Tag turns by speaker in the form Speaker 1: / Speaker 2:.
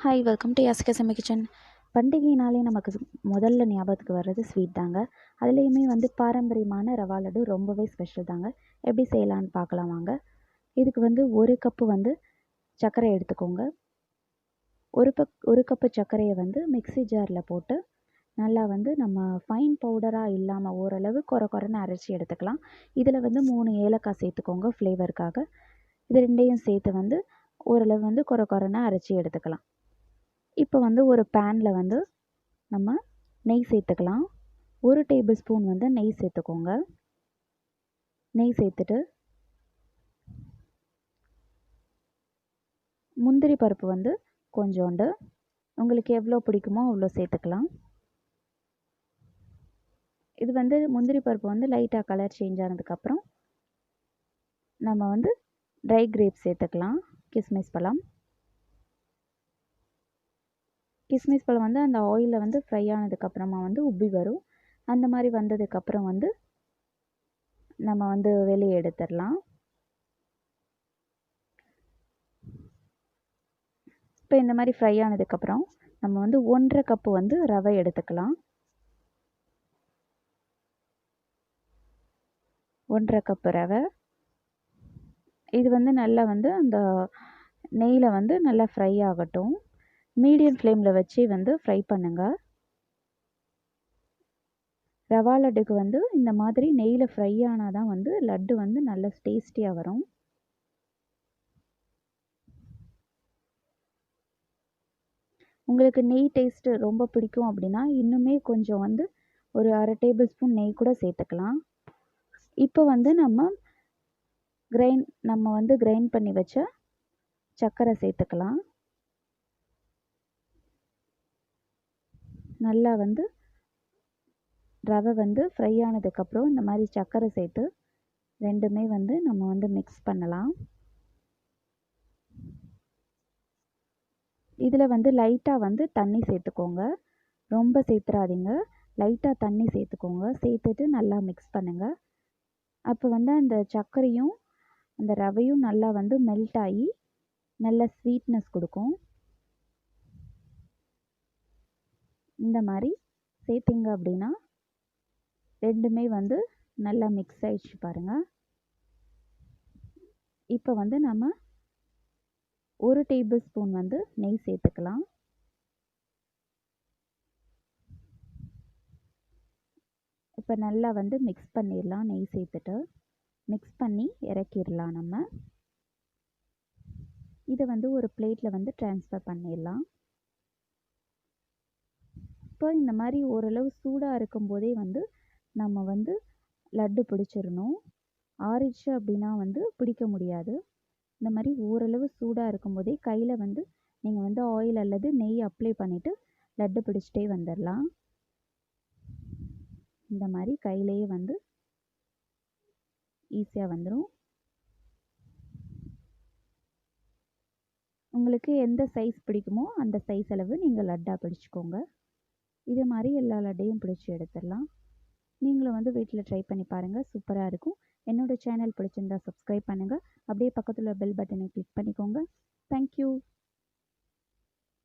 Speaker 1: Hi welcome to Yasika செம்மி kitchen. பண்டிகைனாலே நமக்கு முதல்ல ஞாபகத்துக்கு வர்றது ஸ்வீட் தாங்க. அதுலேயுமே பாரம்பரியமான ரவா லட்டு ரொம்பவே ஸ்பெஷல் தாங்க. எப்படி செய்யலான்னு பார்க்கலாம் வாங்க. இதுக்கு 1 கப்பு சர்க்கரை எடுத்துக்கோங்க. ஒரு கப்பு சர்க்கரையை மிக்ஸி ஜாரில் போட்டு நல்லா நம்ம ஃபைன் பவுடராக இல்லாமல் ஓரளவு கொரன்னு அரைச்சி எடுத்துக்கலாம். இதில் 3 ஏலக்காய் சேர்த்துக்கோங்க ஃப்ளேவருக்காக. இது ரெண்டையும் சேர்த்து ஓரளவு கொரன்னு அரைச்சி எடுத்துக்கலாம். இப்போ ஒரு பேனில் நம்ம நெய் சேர்த்துக்கலாம். 1 டேபிள் ஸ்பூன் நெய் சேர்த்துக்கோங்க. நெய் சேர்த்துட்டு முந்திரி பருப்பு கொஞ்சோண்டு உங்களுக்கு எவ்வளோ பிடிக்குமோ அவ்வளோ சேர்த்துக்கலாம். இது முந்திரி பருப்பு லைட்டாக கலர் சேஞ்ச் ஆனதுக்கப்புறம் நம்ம ட்ரை கிரேப்ஸ் சேர்த்துக்கலாம். கிஸ்மிஸ் பழம் அந்த ஆயிலில் ஃப்ரை ஆனதுக்கப்புறமா உப்பி வரும். அந்த மாதிரி வந்ததுக்கப்புறம் நம்ம வெளியே எடுத்துடலாம். இப்போ இந்த மாதிரி ஃப்ரை ஆனதுக்கப்புறம் நம்ம 1.5 கப்பு ரவை எடுத்துக்கலாம். 1.5 கப்பு ரவை. இது நல்லா அந்த நெய்யில் நல்லா ஃப்ரை ஆகட்டும். மீடியம் ஃப்ளேமில் வச்சு ஃப்ரை பண்ணுங்கள். ரவா லட்டுக்கு இந்த மாதிரி நெய்யில் ஃப்ரை ஆனால் தான் லட்டு நல்ல டேஸ்டியாக வரும். உங்களுக்கு நெய் டேஸ்ட்டு ரொம்ப பிடிக்கும் அப்படின்னா இன்னுமே கொஞ்சம் ஒரு 1/2 டேபிள் ஸ்பூன் நெய் கூட சேர்த்துக்கலாம். இப்போ நம்ம கிரைண்ட் பண்ணி வச்ச சர்க்கரை சேர்த்துக்கலாம். நல்லா ரவை ஃப்ரை ஆனதுக்கப்புறம் இந்த மாதிரி சர்க்கரை சேர்த்து ரெண்டுமே நம்ம மிக்ஸ் பண்ணலாம். இதில் லைட்டாக தண்ணி சேர்த்துக்கோங்க. ரொம்ப சேர்த்துறாதீங்க. லைட்டாக தண்ணி சேர்த்துக்கோங்க. சேர்த்துட்டு நல்லா மிக்ஸ் பண்ணுங்கள். அப்போ அந்த சர்க்கரையும் அந்த ரவையும் நல்லா மெல்ட் ஆகி நல்ல ஸ்வீட்னஸ் கொடுக்கும். இந்த மாதிரி சேர்த்திங்க அப்படின்னா ரெண்டுமே நல்லா மிக்ஸ் ஆகிடுச்சு பாருங்கள். இப்போ நம்ம 1 டேபிள் ஸ்பூன் நெய் சேர்த்துக்கலாம். இப்போ நல்லா மிக்ஸ் பண்ணிடலாம். நெய் சேர்த்துட்டு மிக்ஸ் பண்ணி இறக்கிடலாம். நம்ம இதை ஒரு பிளேட்டில் ட்ரான்ஸ்ஃபர் பண்ணிடலாம். இப்போ இந்த மாதிரி ஓரளவு சூடாக இருக்கும்போதே நம்ம லட்டு பிடிச்சிடணும். ஆறிடுச்சு அப்படின்னா பிடிக்க முடியாது. இந்த மாதிரி ஓரளவு சூடாக இருக்கும்போதே கையில் நீங்கள் ஆயில் அல்லது நெய் அப்ளை பண்ணிவிட்டு லட்டு பிடிச்சிட்டே வந்துடலாம். இந்த மாதிரி கையிலேயே ஈஸியாக வந்துடும். உங்களுக்கு எந்த சைஸ் பிடிக்குமோ அந்த சைஸ் அளவு நீங்கள் லட்டாக பிடிச்சிக்கோங்க. இதே மாதிரி எல்லா லட்டையும் பிடிச்சி எடுத்துடலாம். நீங்களும் வீட்டில் ட்ரை பண்ணி பாருங்கள். சூப்பராக இருக்கும். என்னோடய சேனல் பிடிச்சிருந்தா சப்ஸ்கிரைப் பண்ணுங்கள். அப்படியே பக்கத்தில் பெல் பட்டனை கிளிக் பண்ணிக்கோங்க. தேங்க்யூ.